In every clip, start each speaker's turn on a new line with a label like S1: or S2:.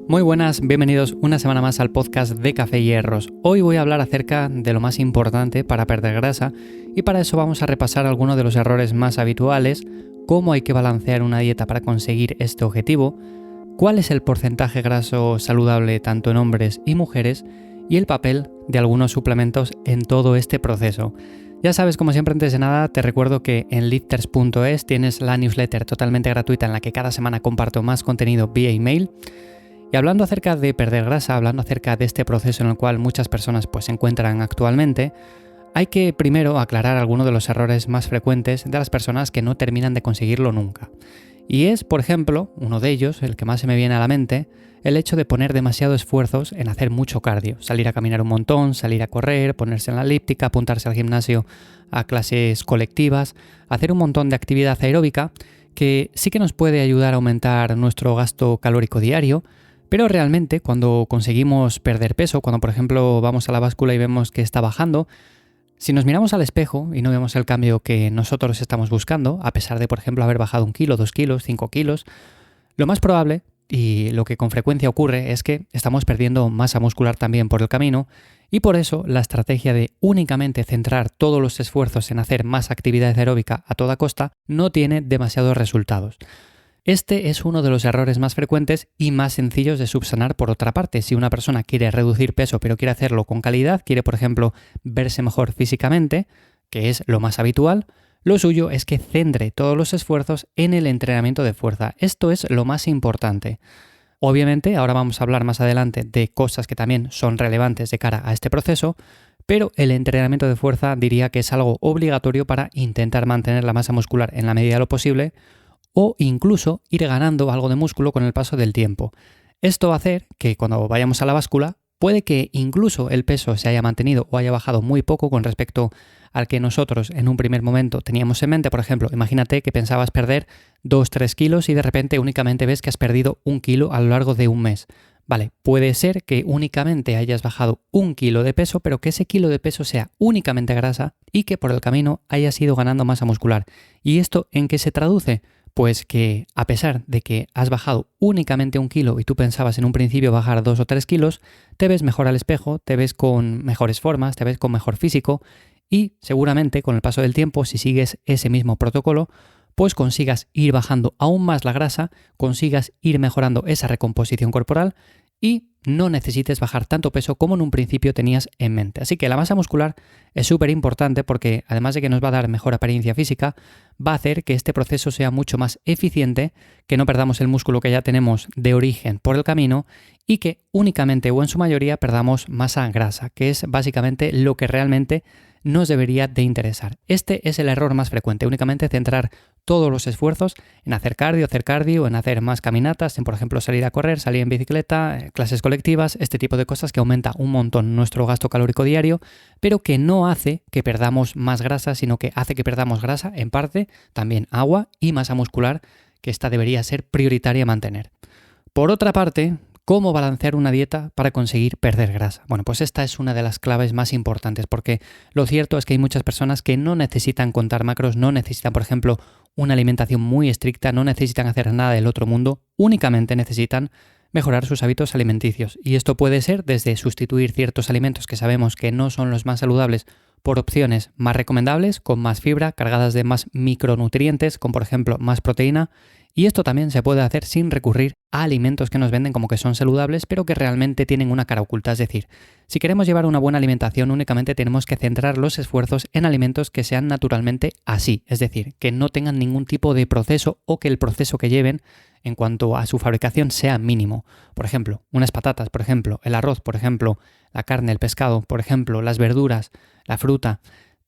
S1: Muy buenas, bienvenidos una semana más al podcast de Café y Hierros. Hoy voy a hablar acerca de lo más importante para perder grasa y para eso vamos a repasar algunos de los errores más habituales, cómo hay que balancear una dieta para conseguir este objetivo, cuál es el porcentaje graso saludable tanto en hombres y mujeres y el papel de algunos suplementos en todo este proceso. Ya sabes, como siempre, antes de nada, te recuerdo que en lifters.es tienes la newsletter totalmente gratuita en la que cada semana comparto más contenido vía email. Y hablando acerca de perder grasa, hablando acerca de este proceso en el cual muchas personas se encuentran actualmente, hay que primero aclarar algunos de los errores más frecuentes de las personas que no terminan de conseguirlo nunca. Y es, por ejemplo, uno de ellos, el que más se me viene a la mente, el hecho de poner demasiado esfuerzos en hacer mucho cardio, salir a caminar un montón, salir a correr, ponerse en la elíptica, apuntarse al gimnasio a clases colectivas, hacer un montón de actividad aeróbica que sí que nos puede ayudar a aumentar nuestro gasto calórico diario, pero realmente cuando conseguimos perder peso, cuando por ejemplo vamos a la báscula y vemos que está bajando, si nos miramos al espejo y no vemos el cambio que nosotros estamos buscando, a pesar de por ejemplo haber bajado 1 kilo, 2 kilos, 5 kilos, lo más probable y lo que con frecuencia ocurre es que estamos perdiendo masa muscular también por el camino y por eso la estrategia de únicamente centrar todos los esfuerzos en hacer más actividad aeróbica a toda costa no tiene demasiados resultados. Este es uno de los errores más frecuentes y más sencillos de subsanar por otra parte. Si una persona quiere reducir peso pero quiere hacerlo con calidad, quiere por ejemplo verse mejor físicamente, que es lo más habitual, lo suyo es que centre todos los esfuerzos en el entrenamiento de fuerza. Esto es lo más importante. Obviamente, ahora vamos a hablar más adelante de cosas que también son relevantes de cara a este proceso, pero el entrenamiento de fuerza diría que es algo obligatorio para intentar mantener la masa muscular en la medida de lo posible, o incluso ir ganando algo de músculo con el paso del tiempo. Esto va a hacer que cuando vayamos a la báscula, puede que incluso el peso se haya mantenido o haya bajado muy poco con respecto al que nosotros en un primer momento teníamos en mente. Por ejemplo, imagínate que pensabas perder 2-3 kilos y de repente únicamente ves que has perdido 1 kilo a lo largo de un mes. Vale, puede ser que únicamente hayas bajado 1 kilo de peso, pero que ese kilo de peso sea únicamente grasa y que por el camino hayas ido ganando masa muscular. ¿Y esto en qué se traduce? Pues que a pesar de que has bajado únicamente 1 kilo y tú pensabas en un principio bajar 2 o 3 kilos, te ves mejor al espejo, te ves con mejores formas, te ves con mejor físico y seguramente con el paso del tiempo, si sigues ese mismo protocolo, pues consigas ir bajando aún más la grasa, consigas ir mejorando esa recomposición corporal y no necesites bajar tanto peso como en un principio tenías en mente. Así que la masa muscular es súper importante porque además de que nos va a dar mejor apariencia física, va a hacer que este proceso sea mucho más eficiente, que no perdamos el músculo que ya tenemos de origen por el camino y que únicamente o en su mayoría perdamos masa grasa, que es básicamente lo que realmente nos debería de interesar. Este es el error más frecuente, únicamente centrar todos los esfuerzos en hacer cardio, en hacer más caminatas, en por ejemplo salir a correr, salir en bicicleta, clases colectivas, este tipo de cosas que aumenta un montón nuestro gasto calórico diario, pero que no hace que perdamos más grasa, sino que hace que perdamos grasa, en parte, también agua y masa muscular, que esta debería ser prioritaria mantener. Por otra parte, ¿cómo balancear una dieta para conseguir perder grasa? Bueno, pues esta es una de las claves más importantes porque lo cierto es que hay muchas personas que no necesitan contar macros, no necesitan, por ejemplo, una alimentación muy estricta, no necesitan hacer nada del otro mundo, únicamente necesitan mejorar sus hábitos alimenticios. Y esto puede ser desde sustituir ciertos alimentos que sabemos que no son los más saludables por opciones más recomendables, con más fibra, cargadas de más micronutrientes, con por ejemplo más proteína. Y esto también se puede hacer sin recurrir a alimentos que nos venden como que son saludables, pero que realmente tienen una cara oculta. Es decir, si queremos llevar una buena alimentación, únicamente tenemos que centrar los esfuerzos en alimentos que sean naturalmente así. Es decir, que no tengan ningún tipo de proceso o que el proceso que lleven en cuanto a su fabricación sea mínimo. Por ejemplo, unas patatas, por ejemplo, el arroz, por ejemplo, la carne, el pescado, por ejemplo, las verduras, la fruta.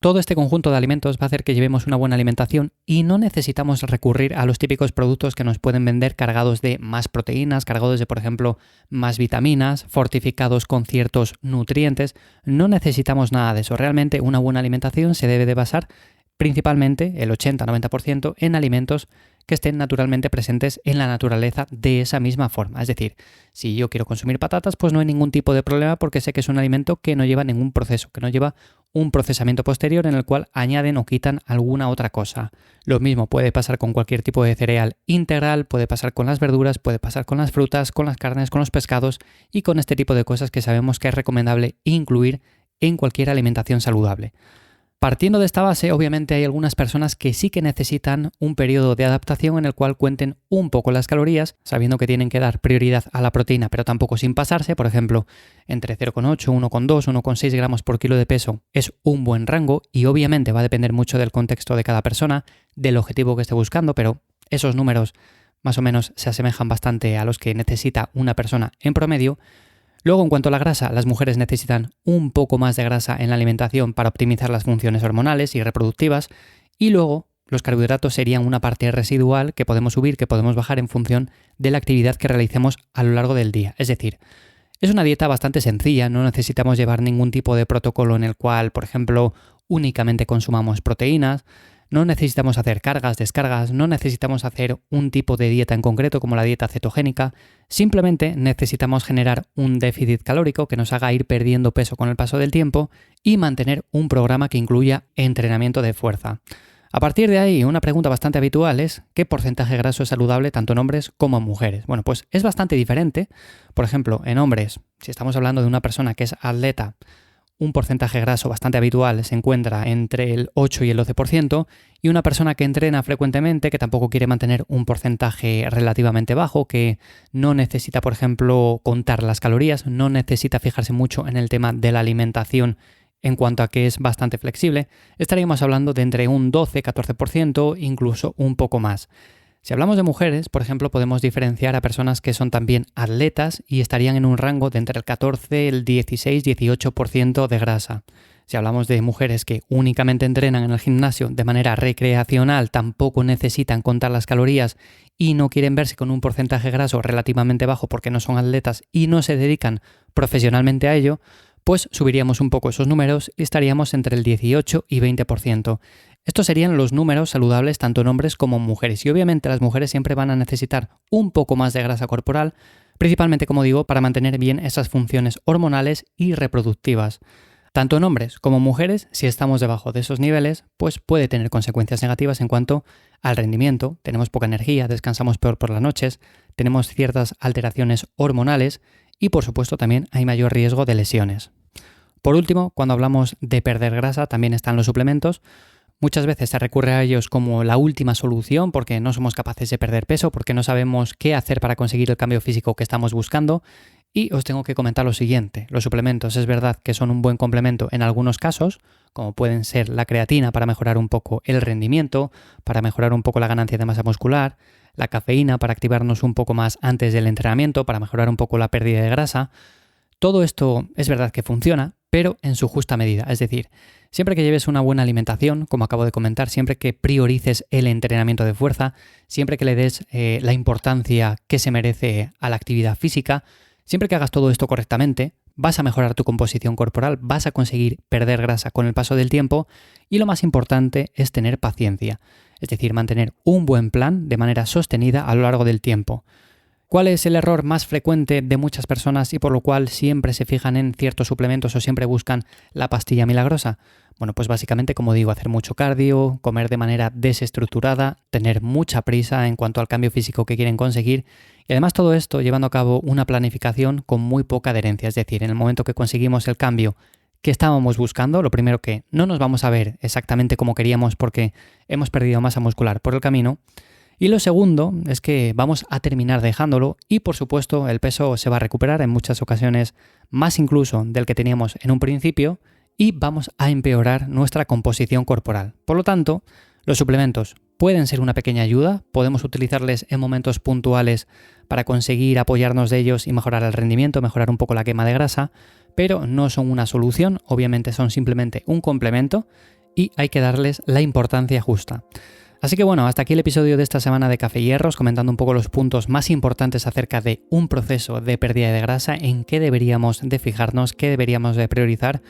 S1: Todo este conjunto de alimentos va a hacer que llevemos una buena alimentación y no necesitamos recurrir a los típicos productos que nos pueden vender cargados de más proteínas, cargados de, por ejemplo, más vitaminas, fortificados con ciertos nutrientes. No necesitamos nada de eso. Realmente una buena alimentación se debe de basar principalmente el 80-90% en alimentos que estén naturalmente presentes en la naturaleza de esa misma forma. Es decir, si yo quiero consumir patatas, pues no hay ningún tipo de problema porque sé que es un alimento que no lleva ningún proceso, que no lleva un procesamiento posterior en el cual añaden o quitan alguna otra cosa. Lo mismo puede pasar con cualquier tipo de cereal integral, puede pasar con las verduras, puede pasar con las frutas, con las carnes, con los pescados y con este tipo de cosas que sabemos que es recomendable incluir en cualquier alimentación saludable. Partiendo de esta base, obviamente hay algunas personas que sí que necesitan un periodo de adaptación en el cual cuenten un poco las calorías, sabiendo que tienen que dar prioridad a la proteína, pero tampoco sin pasarse. Por ejemplo, entre 0,8, 1,2, 1,6 gramos por kilo de peso es un buen rango y obviamente va a depender mucho del contexto de cada persona, del objetivo que esté buscando, pero esos números más o menos se asemejan bastante a los que necesita una persona en promedio. Luego, en cuanto a la grasa, las mujeres necesitan un poco más de grasa en la alimentación para optimizar las funciones hormonales y reproductivas. Y luego, los carbohidratos serían una parte residual que podemos subir, que podemos bajar en función de la actividad que realicemos a lo largo del día. Es decir, es una dieta bastante sencilla, no necesitamos llevar ningún tipo de protocolo en el cual, por ejemplo, únicamente consumamos proteínas. No necesitamos hacer cargas, descargas, no necesitamos hacer un tipo de dieta en concreto como la dieta cetogénica, simplemente necesitamos generar un déficit calórico que nos haga ir perdiendo peso con el paso del tiempo y mantener un programa que incluya entrenamiento de fuerza. A partir de ahí, una pregunta bastante habitual es ¿qué porcentaje graso es saludable tanto en hombres como en mujeres? Bueno, pues es bastante diferente. Por ejemplo, en hombres, si estamos hablando de una persona que es atleta, un porcentaje graso bastante habitual se encuentra entre el 8 y el 12%, y una persona que entrena frecuentemente, que tampoco quiere mantener un porcentaje relativamente bajo, que no necesita, por ejemplo, contar las calorías, no necesita fijarse mucho en el tema de la alimentación en cuanto a que es bastante flexible, estaríamos hablando de entre un 12-14%, incluso un poco más. Si hablamos de mujeres, por ejemplo, podemos diferenciar a personas que son también atletas y estarían en un rango de entre el 14, el 16, 18% de grasa. Si hablamos de mujeres que únicamente entrenan en el gimnasio de manera recreacional, tampoco necesitan contar las calorías y no quieren verse con un porcentaje graso relativamente bajo porque no son atletas y no se dedican profesionalmente a ello, pues subiríamos un poco esos números y estaríamos entre el 18 y 20%. Estos serían los números saludables tanto en hombres como en mujeres y obviamente las mujeres siempre van a necesitar un poco más de grasa corporal, principalmente, como digo, para mantener bien esas funciones hormonales y reproductivas. Tanto en hombres como en mujeres, si estamos debajo de esos niveles, pues puede tener consecuencias negativas en cuanto al rendimiento, tenemos poca energía, descansamos peor por las noches, tenemos ciertas alteraciones hormonales y por supuesto también hay mayor riesgo de lesiones. Por último, cuando hablamos de perder grasa, también están los suplementos. Muchas veces se recurre a ellos como la última solución porque no somos capaces de perder peso, porque no sabemos qué hacer para conseguir el cambio físico que estamos buscando. Y os tengo que comentar lo siguiente, los suplementos es verdad que son un buen complemento en algunos casos, como pueden ser la creatina para mejorar un poco el rendimiento, para mejorar un poco la ganancia de masa muscular, la cafeína para activarnos un poco más antes del entrenamiento, para mejorar un poco la pérdida de grasa. Todo esto es verdad que funciona, pero en su justa medida, es decir, siempre que lleves una buena alimentación, como acabo de comentar, siempre que priorices el entrenamiento de fuerza, siempre que le des la importancia que se merece a la actividad física, siempre que hagas todo esto correctamente, vas a mejorar tu composición corporal, vas a conseguir perder grasa con el paso del tiempo y lo más importante es tener paciencia, es decir, mantener un buen plan de manera sostenida a lo largo del tiempo. ¿Cuál es el error más frecuente de muchas personas y por lo cual siempre se fijan en ciertos suplementos o siempre buscan la pastilla milagrosa? Bueno, pues básicamente, como digo, hacer mucho cardio, comer de manera desestructurada, tener mucha prisa en cuanto al cambio físico que quieren conseguir y además todo esto llevando a cabo una planificación con muy poca adherencia. Es decir, en el momento que conseguimos el cambio que estábamos buscando, lo primero que no nos vamos a ver exactamente como queríamos porque hemos perdido masa muscular por el camino. Y lo segundo es que vamos a terminar dejándolo y por supuesto el peso se va a recuperar en muchas ocasiones más incluso del que teníamos en un principio y vamos a empeorar nuestra composición corporal. Por lo tanto, los suplementos pueden ser una pequeña ayuda, podemos utilizarles en momentos puntuales para conseguir apoyarnos de ellos y mejorar el rendimiento, mejorar un poco la quema de grasa, pero no son una solución, obviamente son simplemente un complemento y hay que darles la importancia justa. Así que bueno, hasta aquí el episodio de esta semana de Café y Hierros, comentando un poco los puntos más importantes acerca de un proceso de pérdida de grasa, en qué deberíamos de fijarnos, qué deberíamos de priorizar,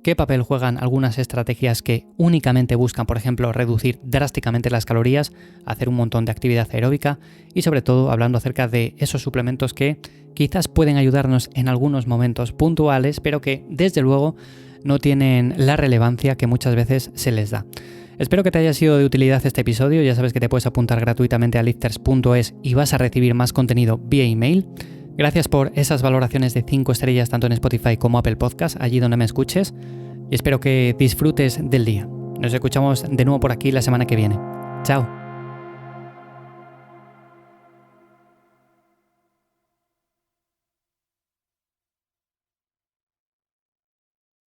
S1: qué papel juegan algunas estrategias que únicamente buscan, por ejemplo, reducir drásticamente las calorías, hacer un montón de actividad aeróbica y sobre todo hablando acerca de esos suplementos que quizás pueden ayudarnos en algunos momentos puntuales, pero que desde luego no tienen la relevancia que muchas veces se les da. Espero que te haya sido de utilidad este episodio. Ya sabes que te puedes apuntar gratuitamente a lifters.es y vas a recibir más contenido vía email. Gracias por esas valoraciones de 5 estrellas tanto en Spotify como Apple Podcast, allí donde me escuches. Y espero que disfrutes del día. Nos escuchamos de nuevo por aquí la semana que viene. Chao.